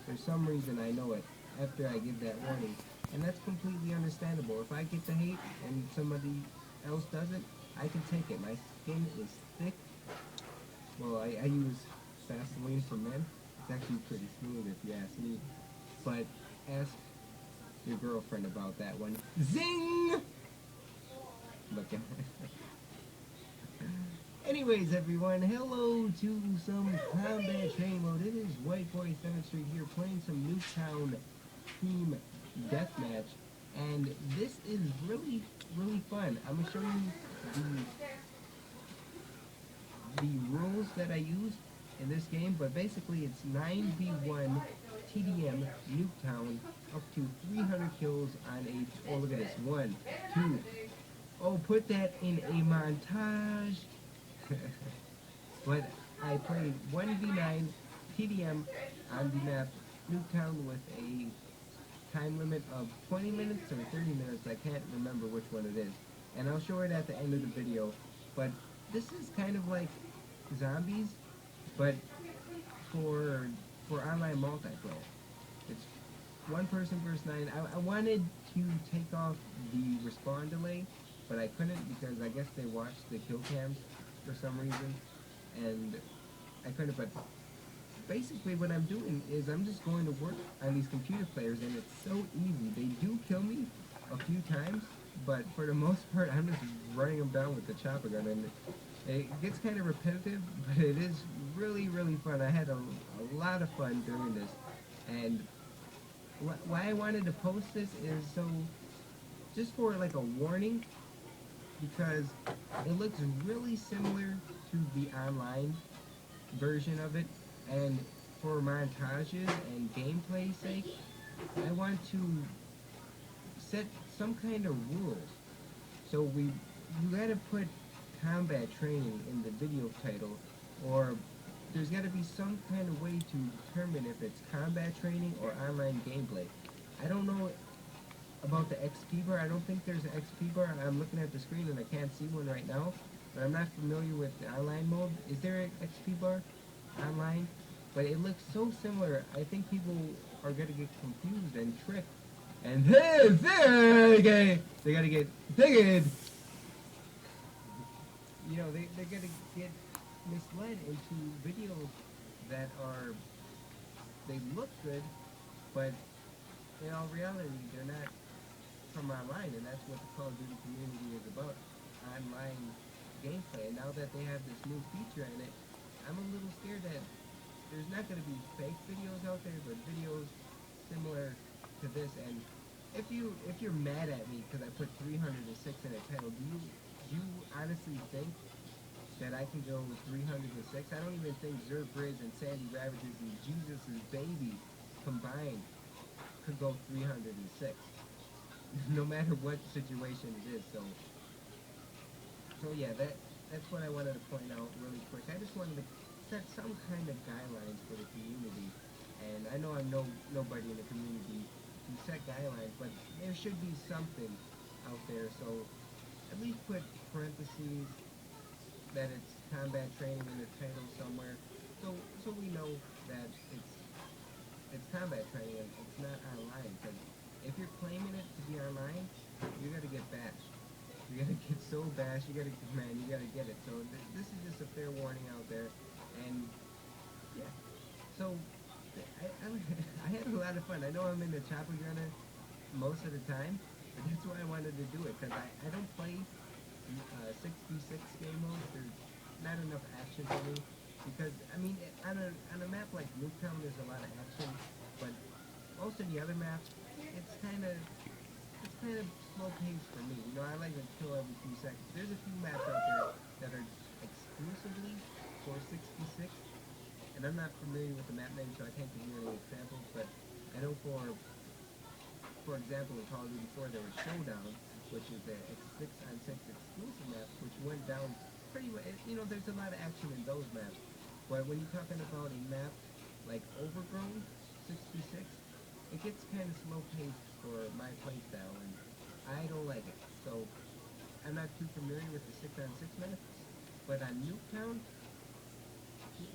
there's some reason I know it after I give that warning. And that's completely understandable. If I get the hate and somebody else doesn't, I can take it. My skin is thick. Well, I use Vaseline for men. It's actually pretty smooth if you ask me. But ask your girlfriend about that one. Zing! Look at Anyways, everyone, hello to some combat training mode. It is White Boy 7th Street here playing some Nuketown Team Deathmatch. And this is really, really fun. I'm going to show you the rules that I use in this game, but basically it's 9v1 TDM Nuketown up to 300 kills on a, oh look at this, 1, 2, oh put that in a montage. But I played 1v9 TDM on the map Nuketown with a time limit of 20 minutes or 30 minutes, I can't remember which one it is. And I'll show it at the end of the video. But this is kind of like zombies, but for online multiplayer. It's one person versus 9. I wanted to take off the respawn delay, but I couldn't because I guess they watched the kill cams for some reason, and I couldn't. But basically what I'm doing is I'm just going to work on these computer players, and it's so easy. They do kill me a few times, but for the most part I'm just running them down with the chopper gun, and it gets kind of repetitive, but it is really, really fun. I had a lot of fun doing this, and why I wanted to post this is so just for like a warning, because it looks really similar to the online version of it, and for montages and gameplay sake, I want to set some kind of rules. So you gotta put combat training in the video title, or there's gotta be some kind of way to determine if it's combat training or online gameplay. I don't know about the XP bar. I don't think there's an XP bar. I'm looking at the screen and I can't see one right now, but I'm not familiar with the online mode. Is there an XP bar online? But it looks so similar. I think people are gonna get confused and tricked, and they gotta get ticked. You know, they're gonna get misled into videos that are, they look good, but in all reality, they're not from online, and that's what the Call of Duty community is about, online gameplay. And now that they have this new feature in it, I'm a little scared that there's not going to be fake videos out there, but videos similar to this. And if you're mad at me because I put 306 in a title, do you honestly think that I can go with 306? I don't even think Zerg Grizz and Sandy Ravages and Jesus' Baby combined could go 306. No matter what situation it is. So yeah, that's what I wanted to point out really quick. I just wanted to set some kind of guidelines for the community, and I know I'm nobody in the community to set guidelines, but there should be something out there. So at least put parentheses that it's combat training in the title somewhere, so we know that it's combat training and it's not online. Because if you're claiming it to be online, you're gonna get bashed. You're gonna get so bashed. You gotta, man, you gotta get it. So this is just a fair warning out there, and yeah. So I had a lot of fun. I know I'm in the chopper gunner most of the time, but that's why I wanted to do it, because I don't play 6v6 game mode. There's not enough action for me. Because I mean, on a map like Nuketown, there's a lot of action, but most of the other maps, it's kind of slow paced for me. You know, I like to kill every few seconds. There's a few maps out there that are exclusively for 6v6, and I'm not familiar with the map name, so I can't give you any examples. But I know for example, in Call of Duty 4, there was Showdown, which is a 6-on-6 exclusive map, which went down pretty well. You know, there's a lot of action in those maps. But when you're talking about a map like Overgrown 6v6, it gets kind of slow paced for my playstyle, and I don't like it. So I'm not too familiar with the 6-on-6 maps. But on Nuketown,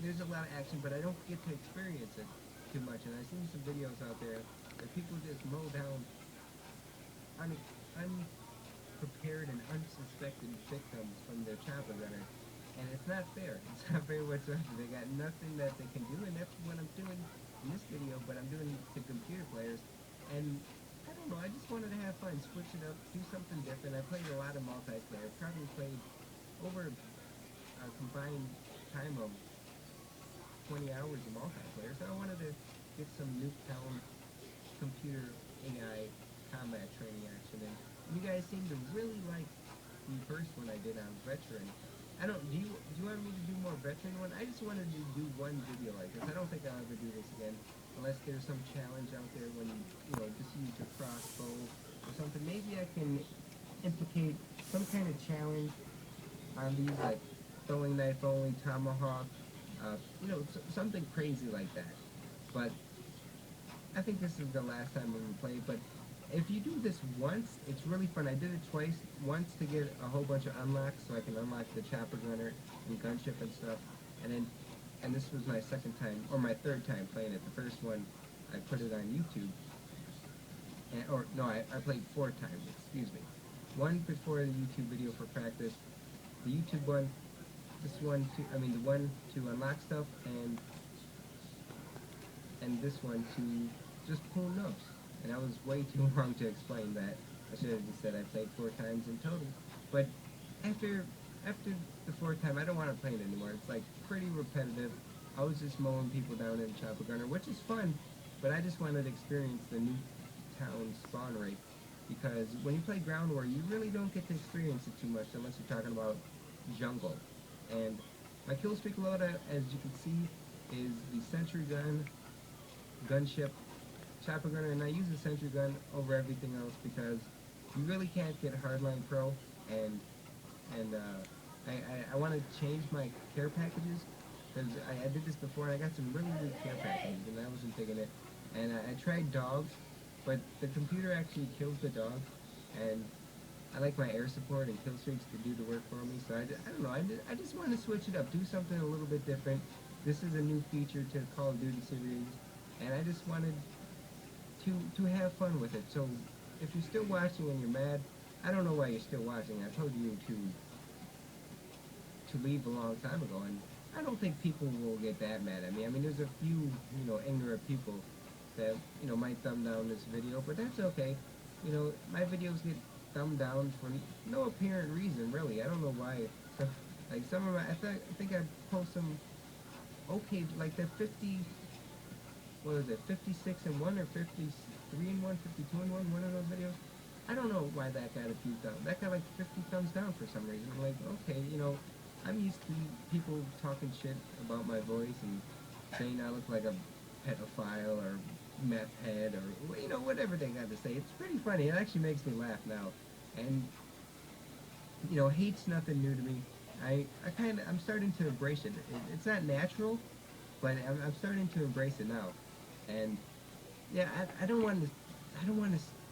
there's a lot of action, but I don't get to experience it too much, and I've seen some videos out there that people just mow down unprepared and unsuspected victims from their chopper gunner, and it's not fair. It's not fair whatsoever. They got nothing that they can do, and that's what I'm doing in this video, but I'm doing it to computer players, and I don't know, I just wanted to have fun, switch it up, do something different. I played a lot of multiplayer, probably played over a combined time of 20 hours of multiplayer, so I wanted to get some Nuketown computer AI combat training action, and you guys seem to really like the first one I did on veteran. Do you want me to do more veteran one? I just wanted to do one video like this. I don't think I'll ever do this again, unless there's some challenge out there when just use your crossbow or something. Maybe I can implicate some kind of challenge on these, like throwing knife only, tomahawk, something crazy like that. But I think this is the last time I'm gonna play. But if you do this once, it's really fun. I did it twice. Once to get a whole bunch of unlocks, so I can unlock the chopper gunner and gunship and stuff. And this was my second time, or my third time playing it. The first one, I put it on YouTube. I played 4 times, excuse me. One before the YouTube video for practice, the YouTube one, the one to unlock stuff, and this one to just pull nubs. And that was way too long to explain that. I should have just said I played 4 times in total. But after the 4th time, I don't want to play it anymore. It's like pretty repetitive. I was just mowing people down in chopper gunner, which is fun, but I just wanted to experience the new town spawn rate, because when you play Ground War, you really don't get to experience it too much unless you're talking about jungle. And my kill streak loadout, as you can see, is the sentry gun, gunship, chopper gunner, and I use the sentry gun over everything else because you really can't get Hardline Pro, and I want to change my care packages, because I did this before and I got some really good care packages and I wasn't digging it. And I tried dogs, but the computer actually kills the dog, and I like my air support and kill streaks to do the work for me, so I don't know, I just want to switch it up, do something a little bit different. This is a new feature to Call of Duty series, and I just wanted to have fun with it. So if you're still watching and you're mad, I don't know why you're still watching. I told you to leave a long time ago, and I don't think people will get that mad at me. I mean, there's a few, ignorant people that, might thumb down this video, but that's okay. My videos get thumbed down for no apparent reason, really. I don't know why. So, like, some of my, I think I post some, okay, like the 50, what is it, 56 and 1 or 53 and 1, 52 and 1 of those videos? I don't know why that got a few thumbs. That got like 50 thumbs down for some reason. I'm like, okay, I'm used to people talking shit about my voice and saying I look like a pedophile or meth head or, whatever they got to say. It's pretty funny. It actually makes me laugh now. And, hate's nothing new to me. I'm starting to embrace it. It's not natural, but I'm starting to embrace it now. And, yeah, I don't want to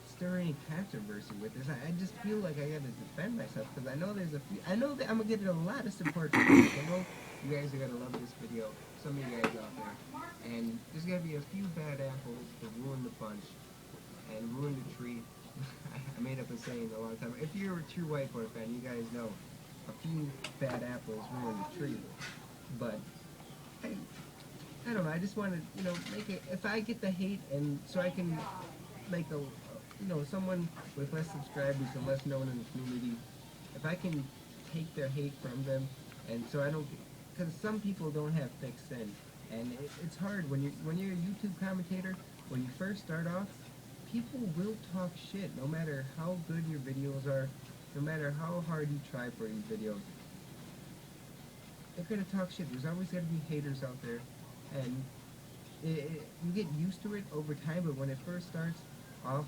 stir any controversy with this. I just feel like I gotta defend myself, because I know that I'm gonna get a lot of support from this. I know you guys are gonna love this video, some of you guys out there, and there's gonna be a few bad apples to ruin the bunch and ruin the tree. I made up a saying a long time. If you're a true Whitewater fan, you guys know a few bad apples ruin the tree. But I don't know. I just want to, make it. If I get the hate, and so I can make someone with less subscribers and less known in the community, if I can take their hate from them, and so I don't, because some people don't have thick skin, and it's hard when you're a YouTube commentator. When you first start off, people will talk shit, no matter how good your videos are, no matter how hard you try for these videos. They're gonna talk shit. There's always gonna be haters out there, and you get used to it over time. But when it first starts off,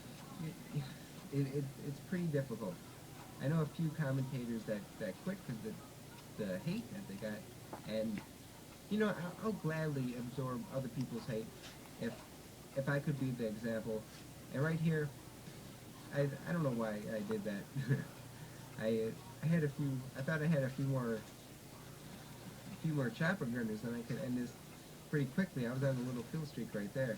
it's pretty difficult. I know a few commentators that quit because the hate that they got, and I'll gladly absorb other people's hate if I could be the example. And right here, I don't know why I did that. I had a few. I thought I had a few more chopper gunners than I could end this. pretty quickly. I was on a little kill streak right there.